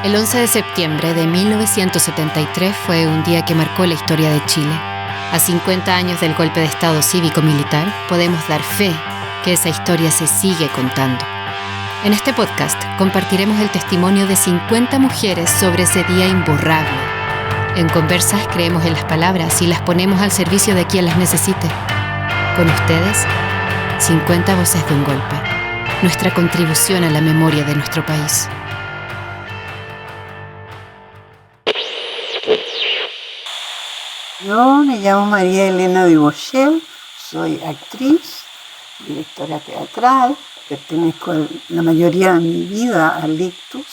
El 11 de septiembre de 1973 fue un día que marcó la historia de Chile. A 50 años del golpe de Estado cívico-militar, podemos dar fe que esa historia se sigue contando. En este podcast compartiremos el testimonio de 50 mujeres sobre ese día imborrable. En Conversas creemos en las palabras y las ponemos al servicio de quien las necesite. Con ustedes, 50 voces de un golpe. Nuestra contribución a la memoria de nuestro país. Yo me llamo María Elena Dubochel, soy actriz, directora teatral, pertenezco la mayoría de mi vida al Ictus.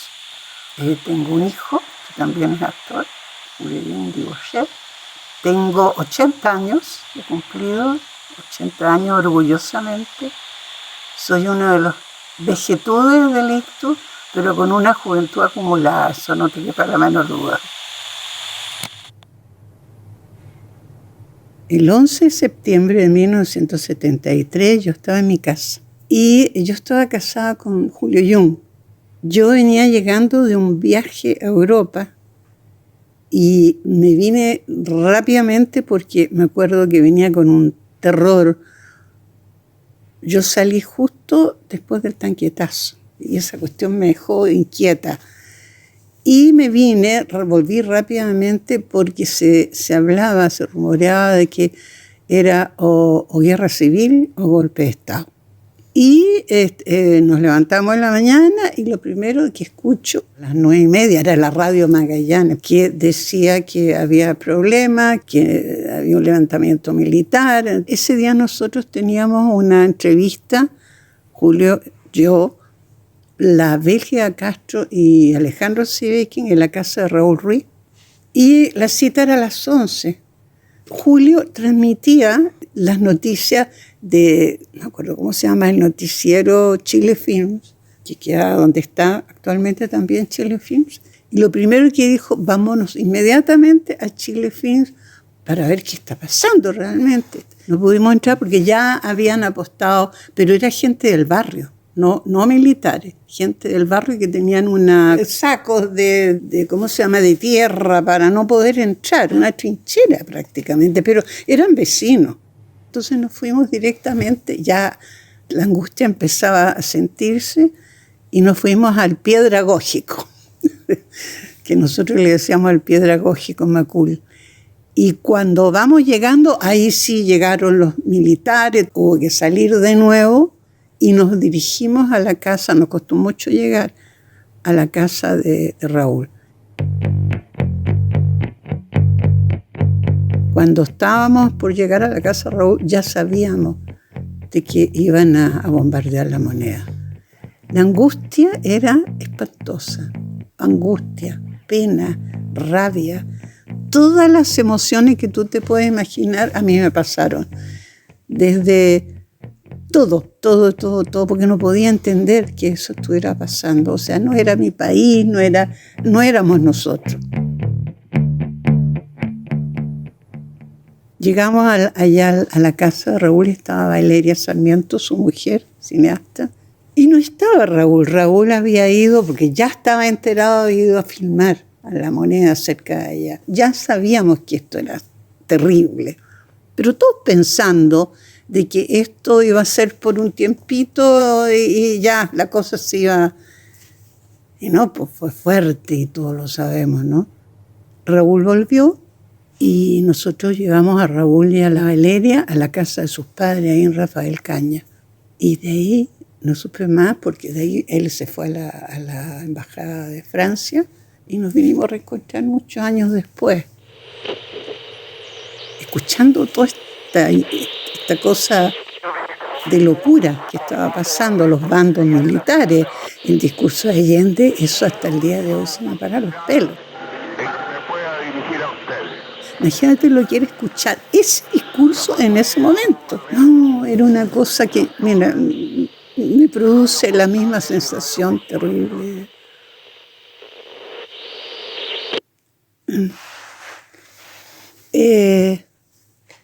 Tengo un hijo que también es actor, Julio Dubochel. Tengo 80 años, he cumplido 80 años orgullosamente. Soy uno de los vejetudes del Ictus, pero con una juventud acumulada, eso no te quepa la menor duda. El 11 de septiembre de 1973 yo estaba en mi casa y yo estaba casada con Julio Jung. Yo venía llegando de un viaje a Europa y me vine rápidamente porque me acuerdo que venía con un terror. Yo salí justo después del tanquetazo y esa cuestión me dejó inquieta. Y me volví rápidamente porque se hablaba, se rumoreaba de que era o guerra civil o golpe de Estado. Y nos levantamos en la mañana y lo primero que escucho, a las 9:30, era la radio Magallanes, que decía que había problemas, que había un levantamiento militar. Ese día nosotros teníamos una entrevista, Julio, yo, la Bélgica Castro y Alejandro Sieveking en la casa de Raúl Ruiz. Y la cita era a las 11. Julio transmitía las noticias de, no me acuerdo cómo se llama, el noticiero Chile Films, que queda donde está actualmente también Chile Films. Y lo primero que dijo, vámonos inmediatamente a Chile Films para ver qué está pasando realmente. No pudimos entrar porque ya habían apostado, pero era gente del barrio. No militares, gente del barrio que tenían sacos de ¿cómo se llama?, de tierra para no poder entrar, una trinchera prácticamente, pero eran vecinos. Entonces nos fuimos directamente, ya la angustia empezaba a sentirse y nos fuimos al Piedragógico, que nosotros le decíamos al Piedragógico Macul. Y cuando vamos llegando, ahí sí llegaron los militares, hubo que salir de nuevo. Y nos dirigimos a la casa, nos costó mucho llegar a la casa de Raúl. Cuando estábamos por llegar a la casa de Raúl, ya sabíamos de que iban a bombardear La Moneda. La angustia era espantosa. Angustia, pena, rabia. Todas las emociones que tú te puedes imaginar a mí me pasaron. Desde todo, porque no podía entender que eso estuviera pasando. O sea, no era mi país, no éramos nosotros. Llegamos allá a la casa de Raúl, estaba Valeria Sarmiento, su mujer, cineasta, y no estaba Raúl. Raúl había ido, porque ya estaba enterado, había ido a filmar a La Moneda cerca de allá. Ya sabíamos que esto era terrible, pero todos pensando de que esto iba a ser por un tiempito y ya la cosa se iba. Y no, pues fue fuerte y todos lo sabemos, ¿no? Raúl volvió y nosotros llevamos a Raúl y a la Valeria a la casa de sus padres, ahí en Rafael Caña. Y de ahí no supe más, porque de ahí él se fue a la embajada de Francia y nos vinimos a reencontrar muchos años después. Escuchando toda esta cosa de locura que estaba pasando, los bandos militares, el discurso de Allende, eso hasta el día de hoy se me paran los pelos. Imagínate lo que era escuchar ese discurso en ese momento. No, era una cosa que, mira, me produce la misma sensación terrible.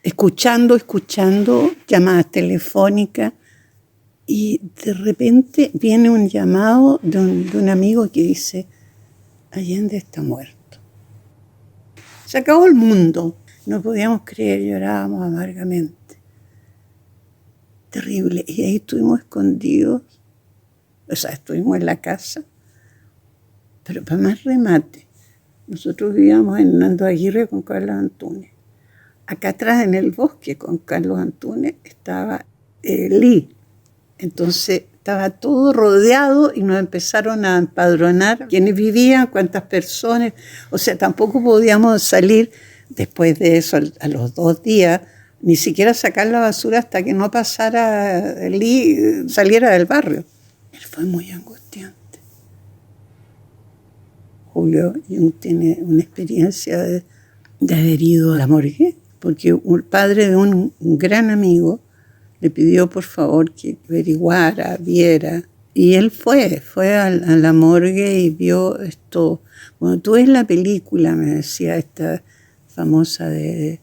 Escuchando llamadas telefónicas, y de repente viene un llamado de un amigo que dice: Allende está muerto. Se acabó el mundo. No podíamos creer, llorábamos amargamente. Terrible. Y ahí estuvimos escondidos. O sea, estuvimos en la casa. Pero para más remate, nosotros vivíamos en Nando Aguirre con Carlos Antunes. Acá atrás en el bosque con Carlos Antunes estaba Lee. Entonces estaba todo rodeado y nos empezaron a empadronar quiénes vivían, cuántas personas. O sea, tampoco podíamos salir después de eso a los 2 días, ni siquiera sacar la basura hasta que no pasara Lee, saliera del barrio. Fue muy angustiante. Julio Jung tiene una experiencia de haber ido a la morgue, porque el padre de un gran amigo le pidió por favor que averiguara, viera, y él fue a la morgue y vio esto. Bueno, tú ves la película, me decía esta famosa de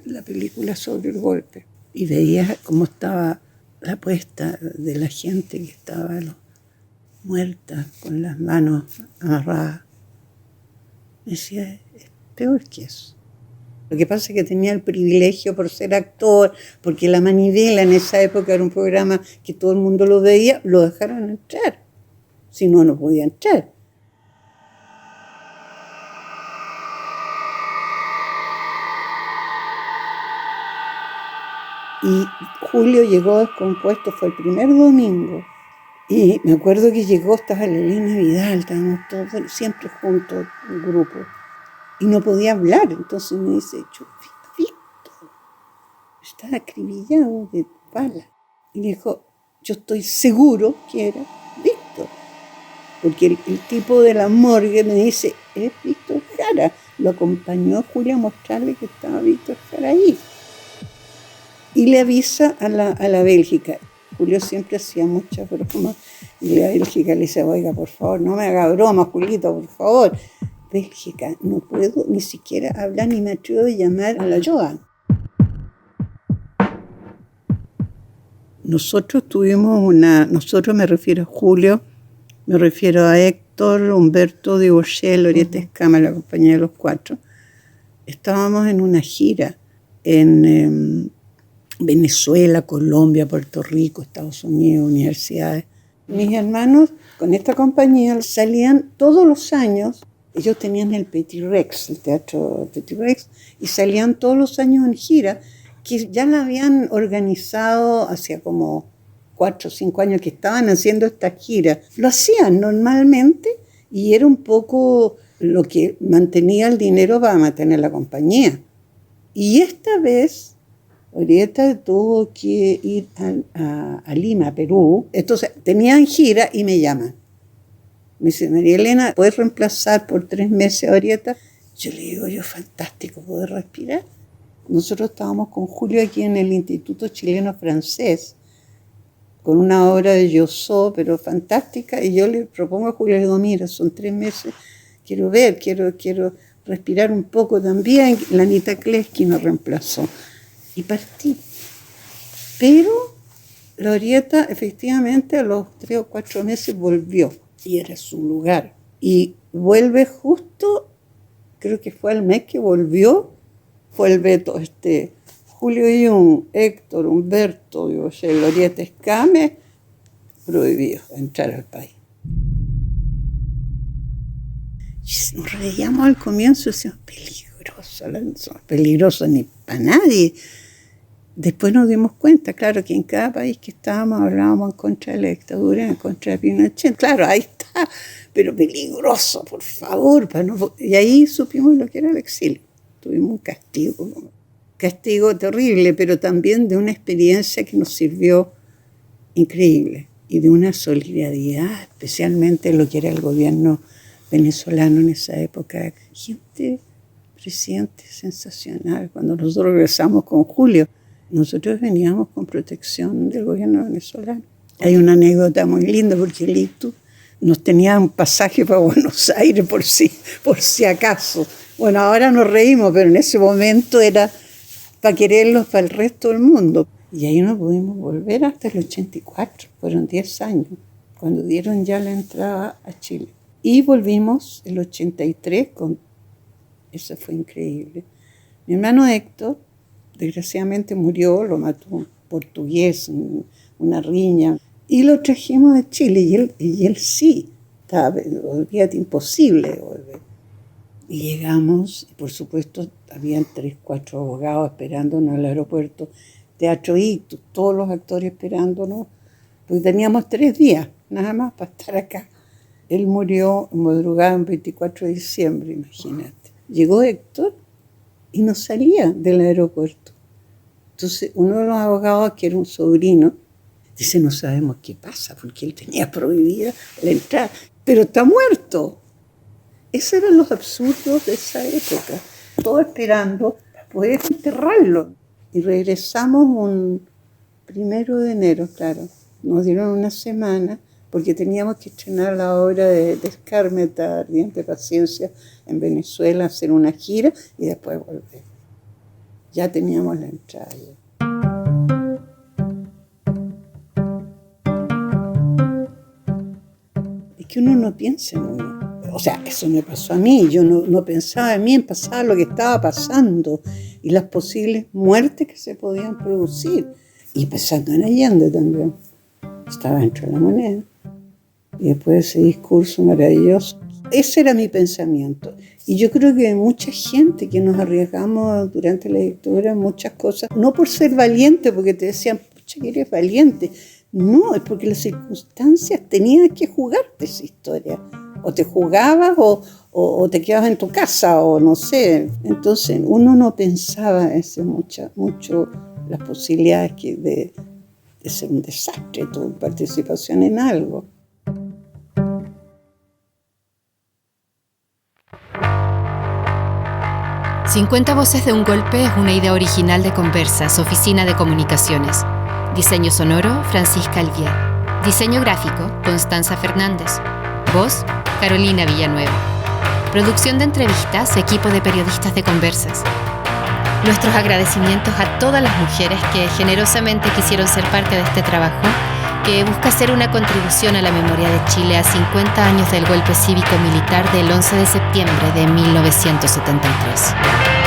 la película sobre el golpe, y veía cómo estaba la puesta de la gente que estaba muerta, con las manos amarradas. Me decía, es peor que eso. Lo que pasa es que tenía el privilegio por ser actor, porque La Manivela en esa época era un programa que todo el mundo lo veía, lo dejaron entrar. Si no, no podía entrar. Y Julio llegó descompuesto, fue el primer domingo. Y me acuerdo que llegó, estaba Lelina Vidal, estábamos todos siempre juntos, un grupo. Y no podía hablar, entonces me dice, yo Víctor, estaba acribillado de balas. Y le dijo, yo estoy seguro que era Víctor. Porque el tipo de la morgue me dice, es Víctor Jara. Lo acompañó Julio a mostrarle que estaba Víctor Jara ahí. Y le avisa a la Bélgica. Julio siempre hacía muchas bromas. Y la Bélgica le dice, oiga, por favor, no me haga broma, Julito, por favor. Bélgica, no puedo ni siquiera hablar ni me atrevo a llamar a la Joan. Nosotros me refiero a Julio, me refiero a Héctor, Humberto de Bochel, Orieta Escama, la compañía de los 4. Estábamos en una gira en Venezuela, Colombia, Puerto Rico, Estados Unidos, universidades. Mis hermanos con esta compañía salían todos los años. Ellos tenían el Petit Rex, el teatro Petit Rex, y salían todos los años en gira, que ya la habían organizado hacía como 4 o 5 años que estaban haciendo esta gira. Lo hacían normalmente y era un poco lo que mantenía el dinero para mantener la compañía. Y esta vez, Orieta tuvo que ir a Lima, Perú. Entonces tenían gira y me llaman. Me dice, María Elena, ¿puedes reemplazar por 3 meses a Orieta? Yo le digo, fantástico, ¿poder respirar? Nosotros estábamos con Julio aquí en el Instituto Chileno Francés, con una obra de Yossó, pero fantástica, y yo le propongo a Julio, le digo, mira, son 3 meses, quiero respirar un poco también. La Anita Kleski nos reemplazó. Y partí. Pero la Orieta, efectivamente, a los 3 o 4 meses volvió. Y era su lugar. Y vuelve justo, creo que fue el mes que volvió, fue el veto, Julio Jung, Héctor, Humberto, Orieta Escame, prohibido entrar al país. Y nos reíamos al comienzo, decíamos, peligroso ni para nadie. Después nos dimos cuenta, claro, que en cada país que estábamos hablábamos en contra de la dictadura, en contra de Pinochet. Claro, ahí está, pero peligroso, por favor. Y ahí supimos lo que era el exilio. Tuvimos un castigo terrible, pero también de una experiencia que nos sirvió increíble y de una solidaridad, especialmente lo que era el gobierno venezolano en esa época. Gente, presidente sensacional. Cuando nosotros regresamos con Julio, nosotros veníamos con protección del gobierno venezolano. Hay una anécdota muy linda porque el ICTU nos tenía un pasaje para Buenos Aires por si acaso. Bueno, ahora nos reímos, pero en ese momento era para quererlos para el resto del mundo. Y ahí no pudimos volver hasta el 84, fueron 10 años, cuando dieron ya la entrada a Chile. Y volvimos el 83 eso fue increíble. Mi hermano Héctor, desgraciadamente murió, lo mató un portugués, una riña, y lo trajimos de Chile, y él sí, volvía imposible volver. Y llegamos, y por supuesto habían 3, 4 abogados esperándonos en el aeropuerto, Teatro Ictus, todos los actores esperándonos, porque teníamos 3 días nada más para estar acá. Él murió en madrugada el 24 de diciembre, imagínate. Llegó Héctor y no salía del aeropuerto. Entonces uno de los abogados, que era un sobrino, dice, no sabemos qué pasa, porque él tenía prohibida la entrada, pero está muerto. Esos eran los absurdos de esa época. Todos esperando poder enterrarlo. Y regresamos un 1 de enero, claro. Nos dieron una semana, porque teníamos que estrenar la obra de Skármeta, Ardiente Paciencia, en Venezuela, hacer una gira y después volver. Ya teníamos la entrada. Es que uno no piensa en uno. O sea, eso me pasó a mí. Yo no pensaba en mí, pasaba lo que estaba pasando y las posibles muertes que se podían producir. Y pensando en Allende también. Estaba dentro de la moneda. Y después de ese discurso maravilloso, ese era mi pensamiento. Y yo creo que mucha gente que nos arriesgamos durante la dictadura muchas cosas, no por ser valiente, porque te decían, pucha, que eres valiente. No, es porque las circunstancias tenías que jugarte esa historia. O te jugabas o te quedabas en tu casa, o no sé. Entonces uno no pensaba mucho las posibilidades de ser un desastre tu participación en algo. «50 voces de un golpe» es una idea original de Conversas, Oficina de Comunicaciones. Diseño sonoro, Francisca Alvier. Diseño gráfico, Constanza Fernández. Voz, Carolina Villanueva. Producción de entrevistas, equipo de periodistas de Conversas. Nuestros agradecimientos a todas las mujeres que generosamente quisieron ser parte de este trabajo, que busca hacer una contribución a la memoria de Chile a 50 años del golpe cívico-militar del 11 de septiembre de 1973.